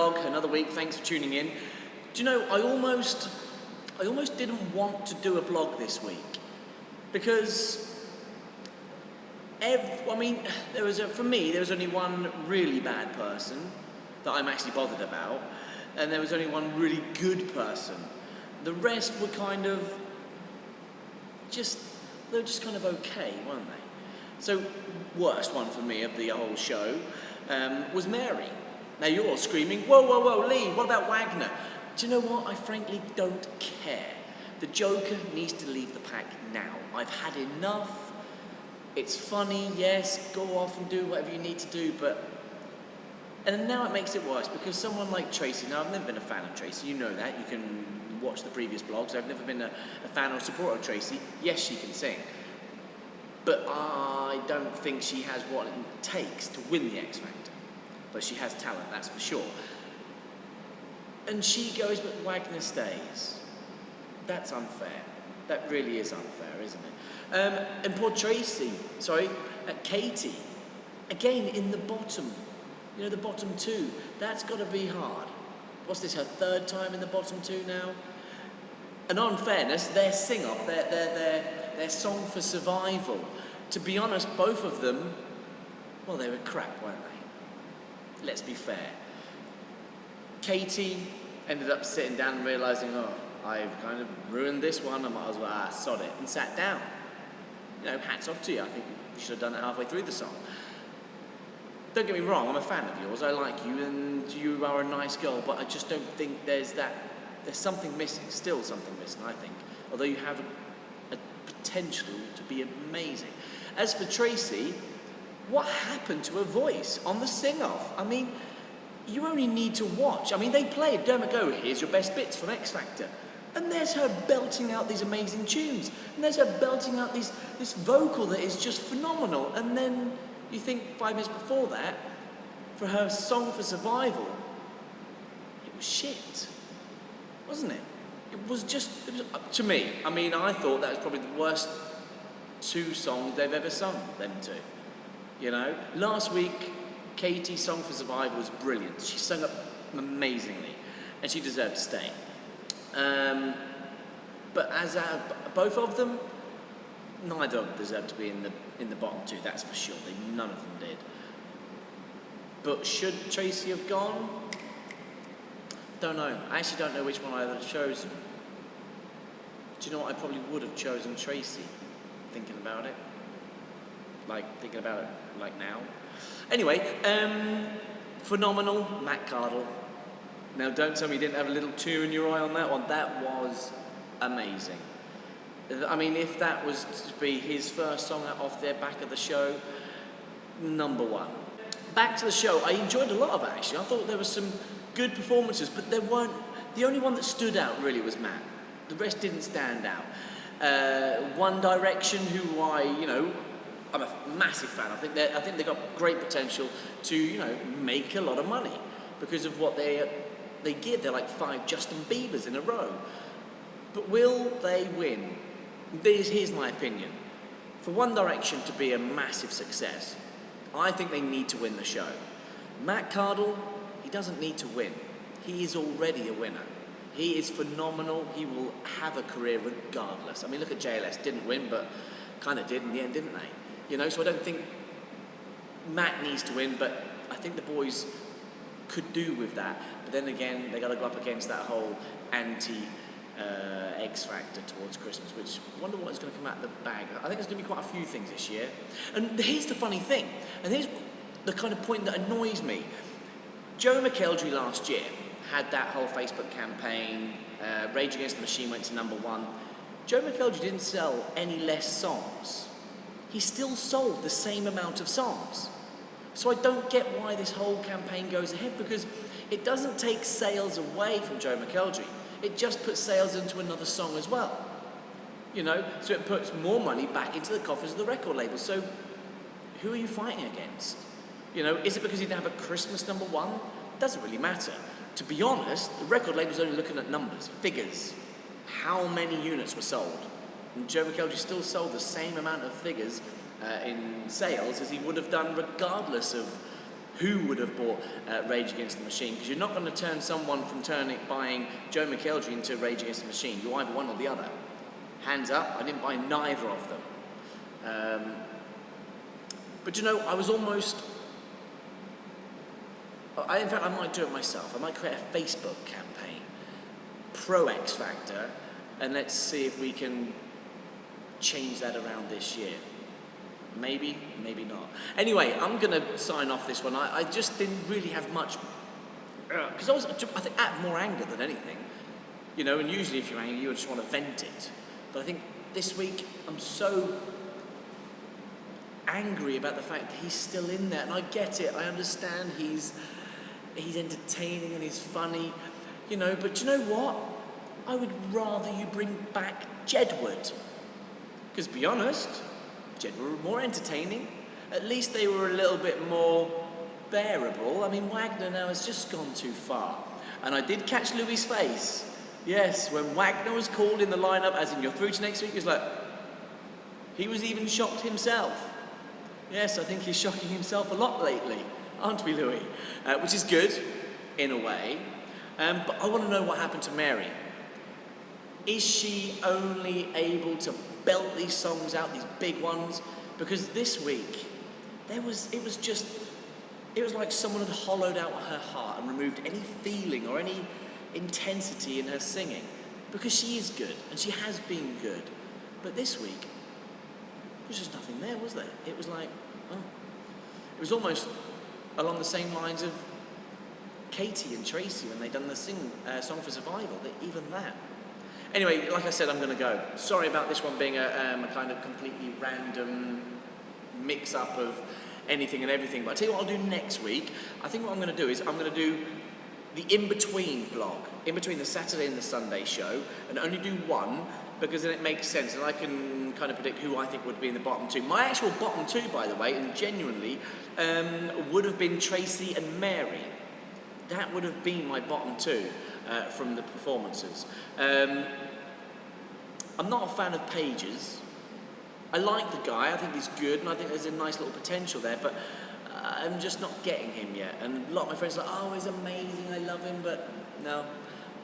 vlog, another week. Thanks for tuning in. Do you know, I almost didn't want to do a vlog this week because for me, there was only one really bad person that I'm actually bothered about, and there was only one really good person. The rest were kind of they were just kind of okay, weren't they? So, worst one for me of the whole show was Mary. Now you're all screaming, whoa, whoa, whoa, Lee, what about Wagner? Do you know what? I frankly don't care. The Joker needs to leave the pack now. I've had enough. It's funny, yes, go off and do whatever you need to do, and now it makes it worse because someone like Tracy, now I've never been a fan of Tracy, you know that, you can watch the previous vlogs, I've never been a fan or supporter of Tracy. Yes, she can sing, but I don't think she has what it takes to win the X Factor. But she has talent, that's for sure. And she goes, but Wagner stays. That's unfair. That really is unfair, isn't it? And poor Katie, again in the bottom. You know, the bottom two. That's got to be hard. What's this, her third time in the bottom two now? And on fairness, their sing-off, their song for survival, to be honest, both of them, well, they were crap, weren't they? Let's be fair. Katie ended up sitting down and realising, oh, I've kind of ruined this one, I might as well, sod it, and sat down. You know, hats off to you, I think you should have done it halfway through the song. Don't get me wrong, I'm a fan of yours, I like you, and you are a nice girl, but I just don't think there's something missing, still something missing, I think. Although you have a potential to be amazing. As for Tracy, what happened to her voice on the sing-off? I mean, you only need to watch. I mean, they played Dermot Go, here's your best bits from X Factor. And there's her belting out these amazing tunes. And there's her belting out this vocal that is just phenomenal. And then you think 5 minutes before that, for her song for survival, it was shit, wasn't it? It was to me, I mean, I thought that was probably the worst 2 songs they've ever sung, them two. You know, last week, Katie's song for survival was brilliant. She sung up amazingly, and she deserved to stay. But as both of them, neither of them deserved to be in the bottom 2. That's for sure. None of them did. But should Tracy have gone? Don't know. I actually don't know which one I would have chosen. Do you know what? I probably would have chosen Tracy. Thinking about it. Thinking about it now. Anyway, phenomenal, Matt Cardle. Now don't tell me you didn't have a little tear in your eye on that one. That was amazing. I mean, if that was to be his first song off their back of the show, #1. Back to the show, I enjoyed a lot of it actually. I thought there were some good performances, but there weren't. The only one that stood out really was Matt. The rest didn't stand out. One Direction, who I'm a massive fan. I think they've got great potential to, make a lot of money because of what they give. They're like 5 Justin Biebers in a row. But will they win? Here's my opinion. For One Direction to be a massive success, I think they need to win the show. Matt Cardle, he doesn't need to win. He is already a winner. He is phenomenal. He will have a career regardless. I mean, look at JLS. Didn't win, but kind of did in the end, didn't they? So I don't think Matt needs to win, but I think the boys could do with that. But then again, they got to go up against that whole anti-X Factor towards Christmas, which I wonder what is going to come out of the bag. I think there's going to be quite a few things this year. And here's the funny thing, and here's the kind of point that annoys me. Joe McElderry last year had that whole Facebook campaign, Rage Against the Machine went to #1. Joe McElderry didn't sell any less songs. He still sold the same amount of songs. So I don't get why this whole campaign goes ahead, because it doesn't take sales away from Joe McElderry. It just puts sales into another song as well. So it puts more money back into the coffers of the record label. So who are you fighting against? Is it because he didn't have a Christmas #1? It doesn't really matter. To be honest, the record label's only looking at numbers, figures. How many units were sold? And Joe McElderry still sold the same amount of figures in sales as he would have done regardless of who would have bought Rage Against the Machine, because you're not going to turn someone from buying Joe McElderry into Rage Against the Machine. You're either one or the other. Hands up, I didn't buy neither of them. But you know, I was almost... in fact, I might do it myself. I might create a Facebook campaign, pro X Factor, and let's see if we can change that around this year. Maybe, maybe not. Anyway, I'm going to sign off this one. I just didn't really have much, because I think, at more anger than anything. You know, and usually if you're angry, you just want to vent it. But I think this week, I'm so angry about the fact that he's still in there. And I get it. I understand he's entertaining and he's funny, you know, but you know what? I would rather you bring back Jedward. Because, to be honest, Jedward were more entertaining. At least they were a little bit more bearable. I mean, Wagner now has just gone too far. And I did catch Louis' face. Yes, when Wagner was called in the lineup, as in you're through to next week, he was like, he was even shocked himself. Yes, I think he's shocking himself a lot lately, aren't we, Louis? Which is good, in a way. But I want to know what happened to Mary. Is she only able to belt these songs out, these big ones? Because this week, it was like someone had hollowed out her heart and removed any feeling or any intensity in her singing. Because she is good, and she has been good. But this week, there was just nothing there, was there? It was like, oh. It was almost along the same lines of Katie and Tracy when they done the Song for Survival, even that. Anyway, like I said, I'm going to go. Sorry about this one being a kind of completely random mix-up of anything and everything, but I'll tell you what I'll do next week. I think what I'm going to do is I'm going to do the in-between blog, in between the Saturday and the Sunday show, and only do one, because then it makes sense, and I can kind of predict who I think would be in the bottom two. My actual bottom two, by the way, and genuinely, would have been Tracy and Mary. That would have been my bottom two from the performances. I'm not a fan of Pages. I like the guy, I think he's good, and I think there's a nice little potential there, but I'm just not getting him yet. And a lot of my friends are like, oh, he's amazing, I love him, but no,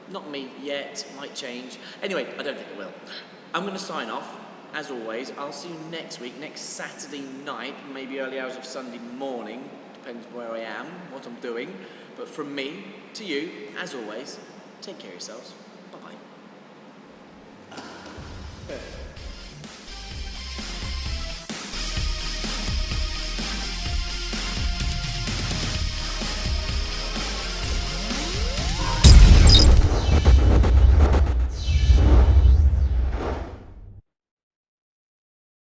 not me yet, might change. Anyway, I don't think it will. I'm going to sign off, as always. I'll see you next week, next Saturday night, maybe early hours of Sunday morning, depends where I am, what I'm doing. But from me to you, as always, take care of yourselves.